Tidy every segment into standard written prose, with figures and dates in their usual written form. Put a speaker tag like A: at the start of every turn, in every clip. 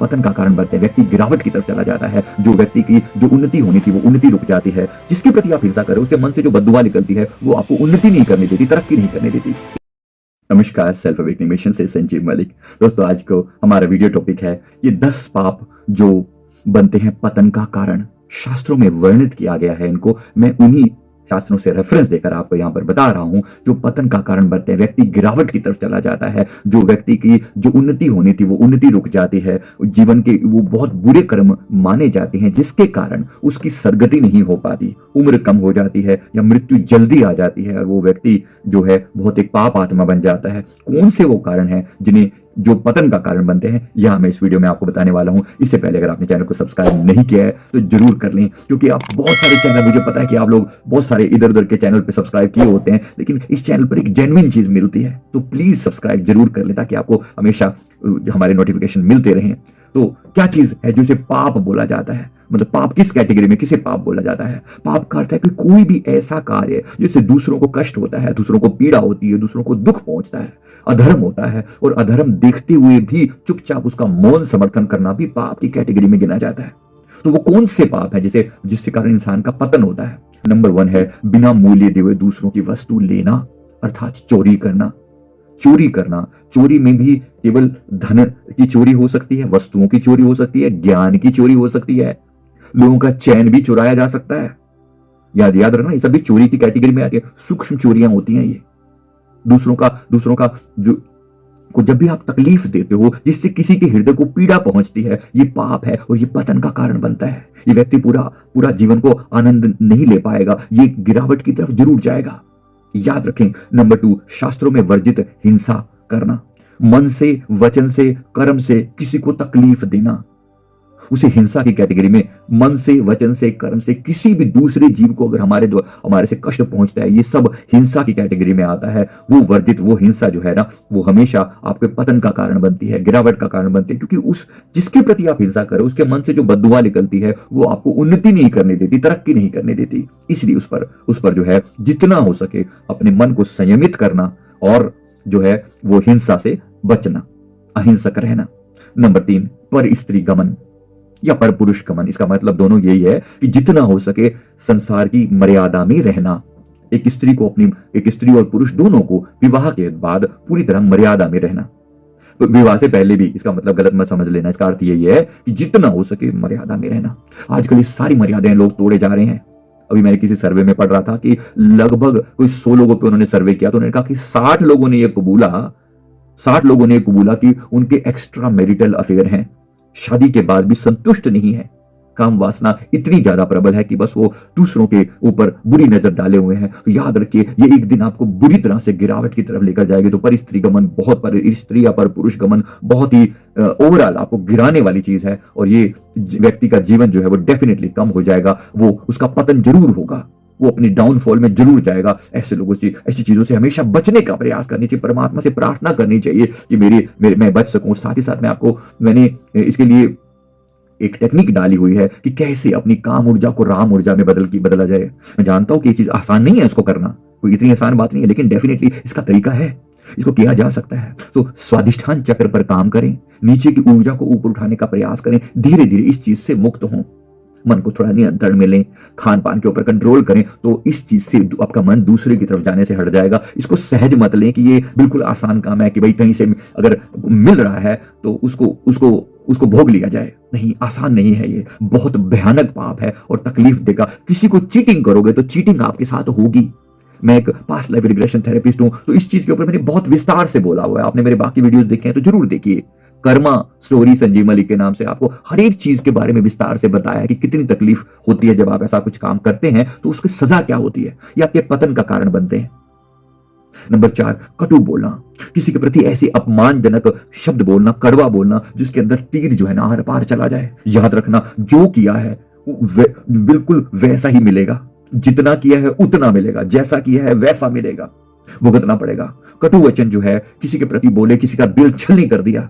A: पतन का कारण बनते हैं। व्यक्ति गिरावट की तरफ चला जाता है, जो व्यक्ति की जो उन्नति होनी थी वो उन्नति रुक जाती है। जिसके प्रति आप हिंसा करें उसके मन से जो बददुआ निकलती है वो आपको उन्नति नहीं करने देती, तरक्की नहीं करने देती। नमस्कार, सेल्फ अवेकनिंग मिशन से संजीव मलिक। दोस्तों, आज को हमारा वीडियो टॉपिक है ये 10 पाप जो बनते हैं पतन का कारण। शास्त्रों में वर्णित किया गया है इनको, मैं उन्हीं शास्त्रों से रेफरेंस देकर आपको यहां पर बता रहा हूं जो पतन का कारण बनते हैं। व्यक्ति गिरावट की तरफ चला जाता है, जो व्यक्ति की जो उन्नति होनी थी वो उन्नति रुक जाती है, जीवन के वो बहुत बुरे कर्म माने जाते हैं जिसके कारण उसकी सदगति नहीं हो पाती, उम्र कम हो जाती है या मृत्यु जल्दी आ जाती है और वो व्यक्ति जो है बहुत एक पाप आत्मा बन जाता है। कौन से वो कारण है जिन्हें जो पतन का कारण बनते हैं, यह मैं इस वीडियो में आपको बताने वाला हूं। इससे पहले अगर आपने चैनल को सब्सक्राइब नहीं किया है तो जरूर कर लें, क्योंकि आप बहुत सारे चैनल, मुझे पता है कि आप लोग बहुत सारे इधर उधर के चैनल पे सब्सक्राइब किए होते हैं, लेकिन इस चैनल पर एक जेन्युइन चीज मिलती है, तो प्लीज सब्सक्राइब जरूर कर लें ताकि आपको हमेशा हमारे नोटिफिकेशन मिलते रहें। तो क्या चीज है जिसे पाप बोला जाता है, मतलब पाप किस कैटेगरी में किसे पाप बोला जाता है? पाप का अर्थ है कि कोई भी ऐसा कार्य जिससे दूसरों को कष्ट होता है, दूसरों को पीड़ा होती है, दूसरों को दुख पहुंचता है, अधर्म होता है, और अधर्म देखते हुए भी चुपचाप उसका मौन समर्थन करना भी पाप की कैटेगरी में गिना जाता है। तो वो कौन से पाप है जिसके कारण इंसान का पतन होता है? नंबर 1 है बिना मूल्य दिए हुए दूसरों की वस्तु लेना, अर्थात चोरी करना। चोरी करना, चोरी में भी केवल धन की चोरी हो सकती है, वस्तुओं की चोरी हो सकती है, ज्ञान की चोरी हो सकती है, लोगों का चैन भी चुराया जा सकता है। याद रखना, ये सब भी चोरी की कैटेगरी में आती है। सूक्ष्म चोरियां होती हैं ये। दूसरों का जो को जब भी आप तकलीफ देते हो जिससे किसी के हृदय को पीड़ा पहुंचती है, ये पाप है और ये पतन का कारण बनता है। ये व्यक्ति पूरा जीवन को आनंद नहीं ले पाएगा, ये गिरावट की तरफ जरूर जाएगा। याद रखें। नंबर 2, शास्त्रों में वर्जित हिंसा करना, मन से, वचन से, कर्म से किसी को तकलीफ देना, उसे हिंसा की कैटेगरी में। मन से, वचन से, कर्म से किसी भी दूसरे जीव को अगर हमारे से कष्ट पहुंचता है, ये सब हिंसा की कैटेगरी में आता है। वो वर्जित, वो हिंसा जो है ना, वो हमेशा आपके पतन का कारण बनती है, गिरावट का कारण बनती है, क्योंकि जिसके प्रति आप हिंसा करो उसके मन से जो बददुआ निकलती है वो आपको उन्नति नहीं करने देती, तरक्की नहीं करने देती। इसलिए उस पर जो है जितना हो सके अपने मन को संयमित करना और जो है वो हिंसा से बचना, अहिंसक रहना। नंबर 3, पर स्त्री गमन या पर पुरुष गमन। इसका मतलब दोनों यही है कि जितना हो सके संसार की मर्यादा में रहना। एक स्त्री और पुरुष दोनों को विवाह के बाद पूरी तरह मर्यादा में रहना। तो विवाह से पहले भी, इसका मतलब गलत मत समझ लेना, इसका अर्थ यही है कि जितना हो सके मर्यादा में रहना। आजकल ये सारी मर्यादाएं लोग तोड़े जा रहे हैं। अभी मैंने किसी सर्वे में पढ़ रहा था कि लगभग कोई 100 लोगों पे उन्होंने सर्वे किया, तो उन्होंने कहा कि 60 लोगों ने यह कबूला कि उनके एक्स्ट्रा मैरिटल अफेयर हैं, शादी के बाद भी संतुष्ट नहीं है। काम वासना इतनी ज्यादा प्रबल है कि बस वो दूसरों के ऊपर बुरी नजर डाले हुए हैं। तो याद रखिए, ये एक दिन आपको बुरी तरह से गिरावट की तरफ लेकर जाएगी। तो पर स्त्री गमन, पर स्त्री या पर पुरुष गमन बहुत ही ओवरऑल आपको गिराने वाली चीज है, और ये व्यक्ति का जीवन जो है वो डेफिनेटली कम हो जाएगा, वो उसका पतन जरूर होगा, वो अपनी डाउनफॉल में जरूर जाएगा। ऐसे लोगों से, ऐसी चीजों से हमेशा बचने का प्रयास करनी चाहिए, परमात्मा से प्रार्थना करनी चाहिए कि मैं बच सकूं। साथ ही साथ मैंने इसके लिए एक टेक्निक डाली हुई है कि कैसे अपनी काम ऊर्जा को राम ऊर्जा में बदला जाए। मैं जानता हूं कि ये चीज आसान नहीं है इसको करना, कोई इतनी आसान बात नहीं है, लेकिन डेफिनेटली इसका तरीका है, इसको किया जा सकता है। तो स्वादिष्ठान चक्र पर काम करें, नीचे की ऊर्जा को ऊपर उठाने का प्रयास करें, धीरे धीरे इस चीज से मुक्त हों, मन को थोड़ा नियंत्रण में लें, खान पान के ऊपर कंट्रोल करें, तो इस चीज से आपका मन दूसरे की तरफ जाने से हट जाएगा। इसको सहज मत लें कि ये बिल्कुल आसान काम है कि भाई कहीं से अगर मिल रहा है तो उसको भोग लिया जाए। नहीं, आसान नहीं है, ये बहुत भयानक पाप है और तकलीफ देगा। किसी को चीटिंग करोगे तो चीटिंग आपके साथ होगी। मैं एक पास्ट लाइफ रिग्रेशन थेरेपिस्ट हूं, तो इस चीज के ऊपर मैंने बहुत विस्तार से बोला हुआ है। आपने मेरे बाकी वीडियोस देखे हैं तो जरूर देखिए। कर्मा स्टोरी संजीव मलिक के नाम से आपको हर एक चीज के बारे में विस्तार से बताया है कि कितनी तकलीफ होती है जब आप ऐसा कुछ काम करते हैं, तो उसकी सजा क्या होती है, ये आपके पतन का कारण बनते हैं। नंबर 4, कटु बोलना, किसी के प्रति ऐसे अपमानजनक शब्द बोलना, कड़वा बोलना जिसके अंदर तीर जो है ना आर पार चला जाए। याद रखना, जो किया है बिल्कुल वैसा ही मिलेगा, जितना किया है उतना मिलेगा, जैसा किया है वैसा मिलेगा, भुगतना पड़ेगा। कटु वचन जो है किसी के प्रति बोले, किसी का दिल छलनी कर दिया,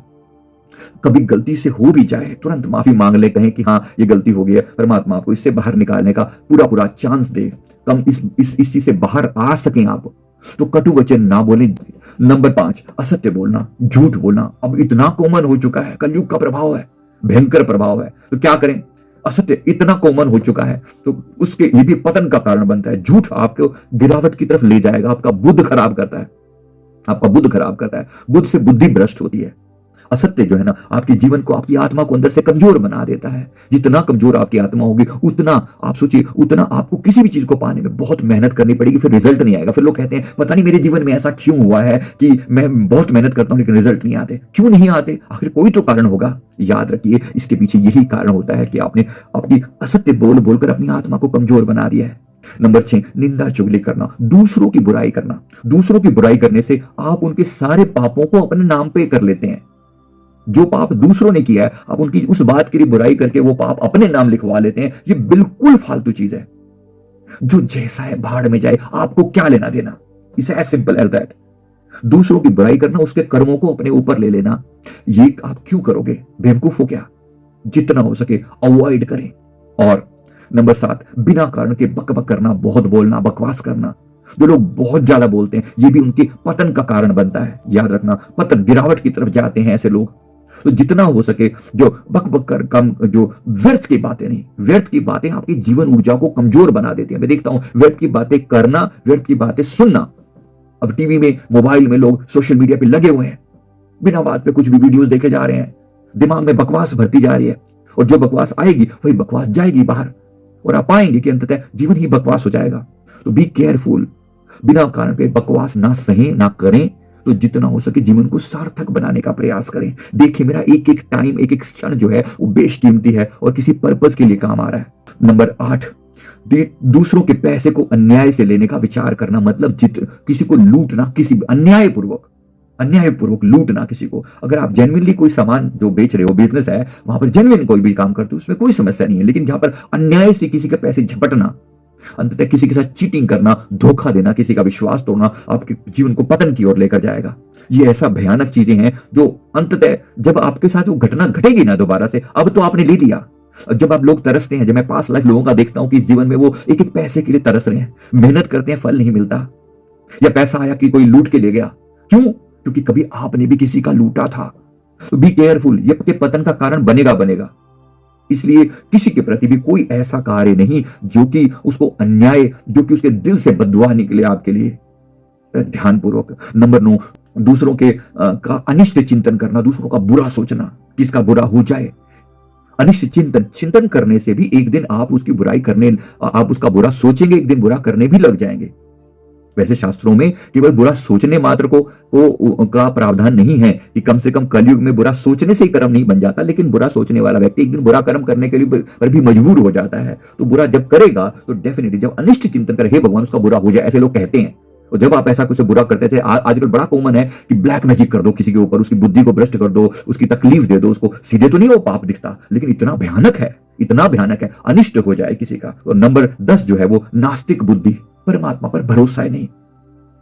A: कभी गलती से हो भी जाए तुरंत माफी मांग ले, कहें कि हाँ ये गलती हो गई है, परमात्मा आपको इससे बाहर निकालने का पूरा चांस दे, कम इस चीज से बाहर आ सकें आप, तो कटु वचन ना बोले। नंबर 5, असत्य बोलना, झूठ बोलना अब इतना कॉमन हो चुका है, कलयुग का प्रभाव है। भयंकर प्रभाव है। तो क्या करें? असत्य इतना कॉमन हो चुका है तो उसके ये भी पतन का कारण बनता है। झूठ आपको गिरावट की तरफ ले जाएगा, आपका बुद्ध खराब करता है, आपका बुद्ध खराब करता है, बुद्ध से बुद्धि भ्रष्ट होती है। असत्य जो है ना आपके जीवन को, आपकी आत्मा को अंदर से कमजोर बना देता है। जितना कमजोर आपकी आत्मा होगी उतना आप सोचिए, उतना आपको किसी भी चीज को पाने में बहुत मेहनत करनी पड़ेगी, फिर रिजल्ट नहीं आएगा। फिर लोग कहते हैं पता नहीं मेरे जीवन में ऐसा क्यों हुआ है कि मैं बहुत मेहनत करता हूं लेकिन रिजल्ट नहीं आते। क्यों नहीं आते? आखिर कोई तो कारण होगा। याद रखिए इसके पीछे यही कारण होता है कि आपने अपनी असत्य बोल बोलकर अपनी आत्मा को कमजोर बना दिया है। नंबर 6, निंदा चुगली करना, दूसरों की बुराई करना। दूसरों की बुराई करने से आप उनके सारे पापों को अपने नाम पे कर लेते हैं। जो पाप दूसरों ने किया है आप उनकी उस बात की बुराई करके वो पाप अपने नाम लिखवा लेते हैं। ये बिल्कुल फालतू चीज है। जो जैसा है भाड़ में जाए, आपको क्या लेना देना। It's as simple as that. दूसरों की बुराई करना, उसके कर्मों को अपने ऊपर ले लेना, ये आप क्यों करोगे? बेवकूफ हो क्या? जितना हो सके अवॉइड करें। और नंबर 7, बिना कारण के बकबक करना, बहुत बोलना, बकवास करना। जो लोग बहुत ज्यादा बोलते हैं ये भी उनके पतन का कारण बनता है। याद रखना, पतन, गिरावट की तरफ जाते हैं ऐसे लोग। तो जितना हो सके जो बक बक कर कम, जो व्यर्थ की बातें नहीं, व्यर्थ की बातें आपकी जीवन ऊर्जा को कमजोर बना देती है। मैं देखता हूं व्यर्थ की बातें करना, व्यर्थ की बातें सुनना। अब टीवी में, मोबाइल में लोग सोशल मीडिया पे लगे हुए हैं, बिना बात पे कुछ भी वीडियोस देखे जा रहे हैं, दिमाग में बकवास भरती जा रही है और जो बकवास आएगी वही बकवास जाएगी बाहर और आप पाएंगे कि अंततः जीवन ही बकवास हो जाएगा। तो बी केयरफुल, बिना कारण पे बकवास ना सहें ना करें। तो जितना हो सके जीवन को सार्थक बनाने का प्रयास करें। देखिए मेरा एक एक टाइम, एक एक क्षण जो है वो बेशकीमती है और किसी पर्पस के लिए काम आ रहा है। नंबर 8, दूसरों के पैसे को अन्याय से लेने का विचार करना, मतलब किसी को लूटना, किसी अन्यायपूर्वक लूटना किसी को। अगर आप जेन्युइनली कोई सामान जो बेच रहे हो, बिजनेस है, वहां पर जेन्युइन कोई भी काम करते हो उसमें कोई समस्या नहीं है, लेकिन जहां पर अन्याय से किसी के पैसे झपटना, अंततः किसी के साथ चीटिंग करना, धोखा देना, किसी का विश्वास तोड़ना आपके जीवन को पतन की ओर लेकर जाएगा। ये ऐसा भयानक चीजें हैं जो अंततः जब आपके साथ वो घटना घटेगी ना दोबारा से, अब तो आपने ले लिया। जब आप लोग तरसते हैं, जब मैं पास लाइफ लोगों का देखता हूं कि इस जीवन में वो एक एक पैसे के लिए तरस रहे हैं, मेहनत करते हैं, फल नहीं मिलता, या पैसा आया कि कोई लूट के ले गया। क्यों? क्योंकि कभी आपने भी किसी का लूटा था। तो बी केयरफुल, ये आपके पतन का कारण बनेगा। इसलिए किसी के प्रति भी कोई ऐसा कार्य नहीं जो कि उसको अन्याय, जो कि उसके दिल से बददुआ निकले आपके लिए। ध्यानपूर्वक। नंबर 9, दूसरों के का अनिष्ट चिंतन करना, दूसरों का बुरा सोचना, किसका बुरा हो जाए। अनिष्ट चिंतन करने से भी एक दिन आप उसकी बुराई करने, आप उसका बुरा सोचेंगे, एक दिन बुरा करने भी लग जाएंगे। वैसे शास्त्रों में केवल बुरा सोचने मात्र को का प्रावधान नहीं है कि कम से कम कलयुग में बुरा सोचने से ही कर्म नहीं बन जाता, लेकिन बुरा सोचने वाला व्यक्ति एक दिन बुरा कर्म करने के लिए पर भी मजबूर हो जाता है। तो बुरा जब करेगा तो डेफिनेटली, जब अनिष्ट चिंतन करे, हे भगवान उसका बुरा हो जाए, ऐसे लोग कहते हैं। और जब आप ऐसा कुछ बुरा करते थे, आजकल बड़ा कॉमन है कि ब्लैक मैजिक कर दो किसी के ऊपर, उसकी बुद्धि को भ्रष्ट कर दो, उसकी तकलीफ दे दो, उसको सीधे तो नहीं वो पाप दिखता, लेकिन इतना भयानक है, अनिष्ट हो जाए किसी का। और नंबर 10 जो है वो नास्तिक बुद्धि, परमात्मा पर भरोसा ही नहीं।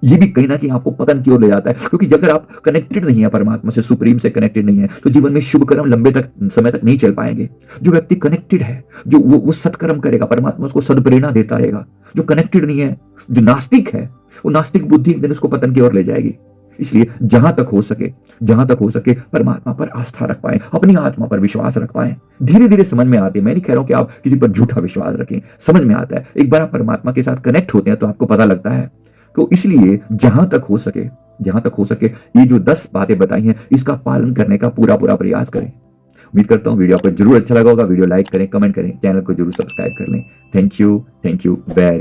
A: ये भी कहीं ना कहीं आपको पतन की ओर ले जाता है, क्योंकि अगर आप कनेक्टेड नहीं है परमात्मा से, सुप्रीम से कनेक्टेड नहीं है, तो जीवन में शुभ कर्म लंबे समय तक नहीं चल पाएंगे। जो व्यक्ति कनेक्टेड है, जो वो सत्कर्म करेगा, परमात्मा उसको सदप्रेरणा देता रहेगा। जो कनेक्टेड नहीं है, जो नास्तिक है, वो नास्तिक बुद्धि एक दिन उसको पतन की ओर ले जाएगी। इसलिए जहां तक हो सके परमात्मा पर आस्था रख पाए, अपनी आत्मा पर विश्वास रख पाए। धीरे धीरे समझ में आते हैं। मैं नहीं कह रहा हूं कि आप किसी पर झूठा विश्वास रखें, समझ में आता है। एक बार आप परमात्मा के साथ कनेक्ट होते हैं तो आपको पता लगता है। तो इसलिए जहां तक हो सके ये जो 10 बातें बताई हैं, इसका पालन करने का पूरा प्रयास करें। उम्मीद करता हूं वीडियो आपको जरूर अच्छा लगा होगा। वीडियो लाइक करें, कमेंट करें, चैनल को जरूर सब्सक्राइब कर लें। Thank you very